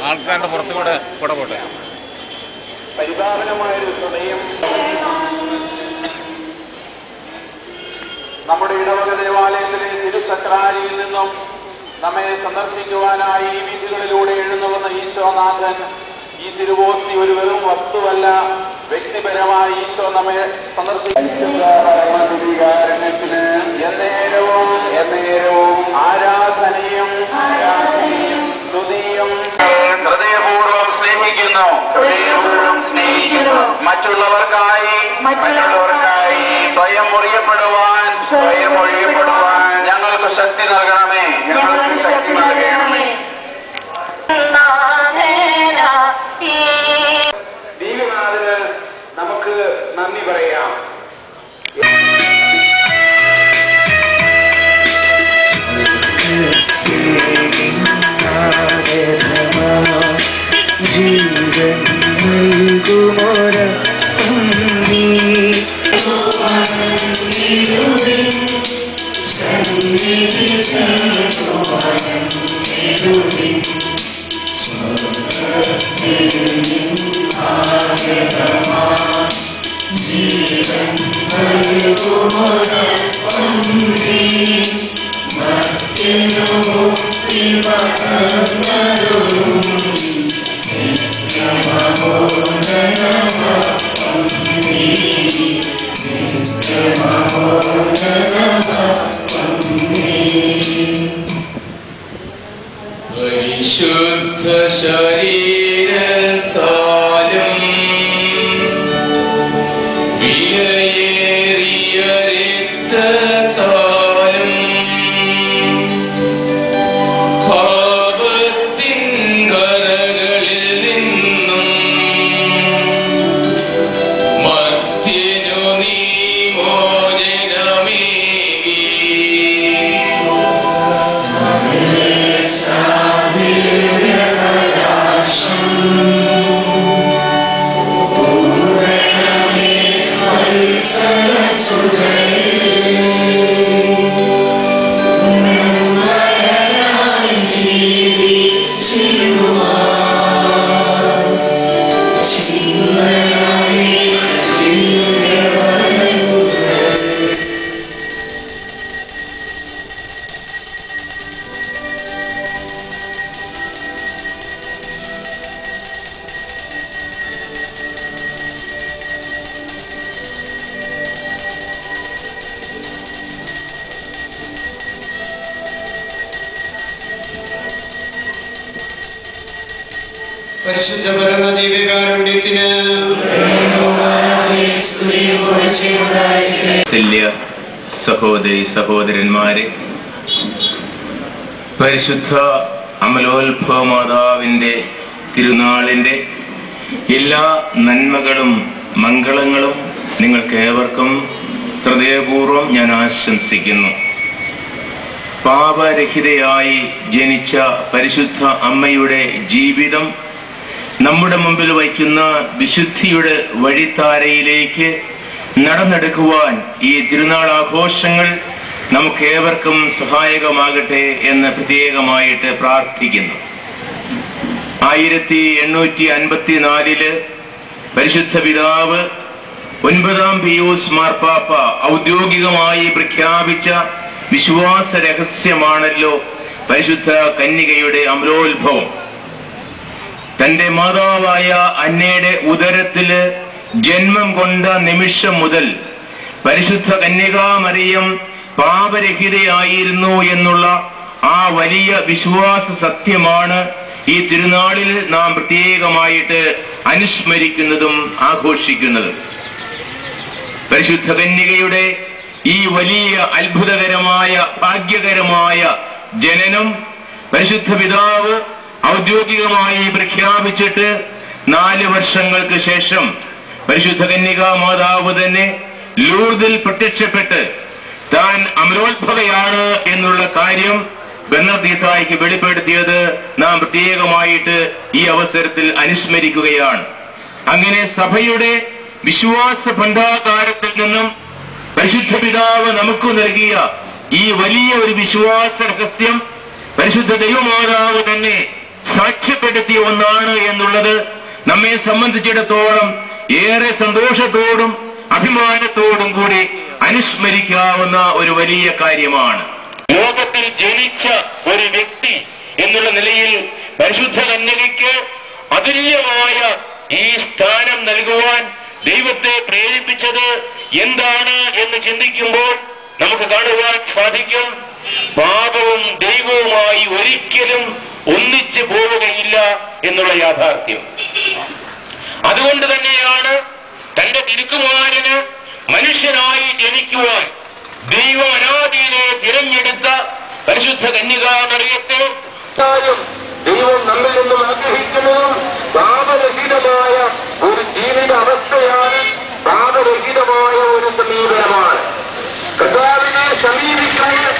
ആൾക്കാരുടെ പുറത്തുകൂടെ കൂടെ പോട്ടെ. പരിപാലനമായൊരു സമയം നമ്മുടെ ഇടവക ദേവാലയത്തിലെ തിരുസക്രാരിയിൽ നിന്നും നമ്മെ സന്ദർശിക്കുവാനായി ഈ വീഥികളിലൂടെ എഴുന്നള്ളുന്ന ഈശോനാഥൻ, ഈ തിരുവോസ്തി ഒരു വെറും വസ്തുവല്ല, വ്യക്തിപരമായി ഈശോ നമ്മെ സന്ദർശിക്കാരണത്തിന് എന്നേരവും ആരാധനയും സ്തുതിയും ഹൃദയപൂർവ്വം സ്നേഹിക്കുന്നു. മറ്റുള്ളവർക്കായി സ്വയം ഒഴിയപ്പെടുവാൻ ഞങ്ങൾക്ക് ശക്തി നൽകണമേ. ദൈവനാഥന് നമുക്ക് നന്ദി പറയാം. പരിശുദ്ധ ശരീരത്താലും വിലയേറിയ രക്തത്താലും പാപത്തിൻ കരകളിൽ നിന്നും മർത്യനു നീ മോചനമേകി. പരിശുദ്ധ പരമദിവ്യകാരുണ്യത്തിന് സഹോദരി സഹോദരന്മാരെ, പരിശുദ്ധ അമലോത്ഭവ മാതാവിൻ്റെ തിരുനാളിൻ്റെ എല്ലാ നന്മകളും മംഗളങ്ങളും നിങ്ങൾക്ക് ഏവർക്കും ഹൃദയപൂർവ്വം ഞാൻ ആശംസിക്കുന്നു. പാപരഹിതയായി ജനിച്ച പരിശുദ്ധ അമ്മയുടെ ജീവിതം നമ്മുടെ മുമ്പിൽ വയ്ക്കുന്ന വിശുദ്ധിയുടെ വഴിത്താരയിലേക്ക് നടന്നെടുക്കുവാൻ ഈ തിരുനാൾ ആഘോഷങ്ങൾ നമുക്ക് ഏവർക്കും സഹായകമാകട്ടെ എന്ന് പ്രത്യേകമായിട്ട് പ്രാർത്ഥിക്കുന്നു. 1854 പരിശുദ്ധ പിതാവ് 9-ാം പിയൂസ് മാർപ്പാപ്പ ഔദ്യോഗികമായി പ്രഖ്യാപിച്ച വിശ്വാസ രഹസ്യമാണല്ലോ പരിശുദ്ധ കന്യകയുടെ അമലോത്ഭവം. തന്റെ മാതാവായ അന്നയുടെ ഉദരത്തില് ജന്മം കൊണ്ട നിമിഷം മുതൽ പരിശുദ്ധ കന്യകാമറിയം പാപരഹിതയായിരുന്നു എന്നുള്ള ആ വലിയ വിശ്വാസ സത്യമാണ് ഈ തിരുനാളിൽ നാം പ്രത്യേകമായിട്ട് അനുസ്മരിക്കുന്നതും ആഘോഷിക്കുന്നതും. പരിശുദ്ധ കന്യകയുടെ ഈ വലിയ അത്ഭുതകരമായ ഭാഗ്യകരമായ ജനനം പരിശുദ്ധ പിതാവ് ഔദ്യോഗികമായി പ്രഖ്യാപിച്ചിട്ട് 4 വർഷങ്ങൾക്ക് ശേഷം പരിശുദ്ധ കന്യകാ മാതാവ് തന്നെ ലൂർദിൽ പ്രത്യക്ഷപ്പെട്ട് താൻ അമരോത്ഭവയാണ് എന്നുള്ള കാര്യം ബെർണർദീത്തായ്ക്ക് വെളിപ്പെടുത്തിയത് നാം പ്രത്യേകമായിട്ട് ഈ അവസരത്തിൽ അനുസ്മരിക്കുകയാണ്. അങ്ങനെ സഭയുടെ വിശ്വാസ ഭണ്ഡാകാരത്തിൽ നിന്നും പരിശുദ്ധ പിതാവ് നമുക്ക് നൽകിയ ഈ വലിയ ഒരു വിശ്വാസ രഹസ്യം പരിശുദ്ധ ദൈവമാതാവ് തന്നെ സാക്ഷ്യപ്പെടുത്തിയ ഒന്നാണ് എന്നുള്ളത് നമ്മെ സംബന്ധിച്ചിടത്തോളം ഏറെ സന്തോഷത്തോടും അഭിമാനത്തോടും കൂടി അനുസ്മരിക്കാവുന്ന ഒരു വലിയ കാര്യമാണ്. ലോകത്തിൽ ജനിച്ച ഒരു വ്യക്തി എന്നുള്ള നിലയിൽ പരിശുദ്ധ കന്യകയ്ക്ക് അതുല്യമായ ഈ സ്ഥാനം നൽകുവാൻ ദൈവത്തെ പ്രേരിപ്പിച്ചത് എന്താണ് എന്ന് ചിന്തിക്കുമ്പോൾ നമുക്ക് കാണുവാൻ സാധിക്കും, പാപവും ദൈവവുമായി ഒരിക്കലും ഒന്നിച്ചു പോവുകയില്ല എന്നുള്ള യാഥാർത്ഥ്യം. അതുകൊണ്ട് തന്നെയാണ് തന്റെ തിരുക്കുമാരന് മനുഷ്യനായി ജനിക്കുവാൻ ദൈവം അനാദിയിലെ തിരഞ്ഞെടുത്ത പരിശുദ്ധ കന്യകാ മറിയത്തെ ദൈവം നമ്മിൽ നിന്നും ആഗ്രഹിക്കുന്നതും പാപരഹിതമായ ഒരു ജീവിത അവസ്ഥയാണ്, പാപരഹിതമായ ഒരു സമീപനമാണ്. കർത്താവിനെ സമീപിക്കുന്നത്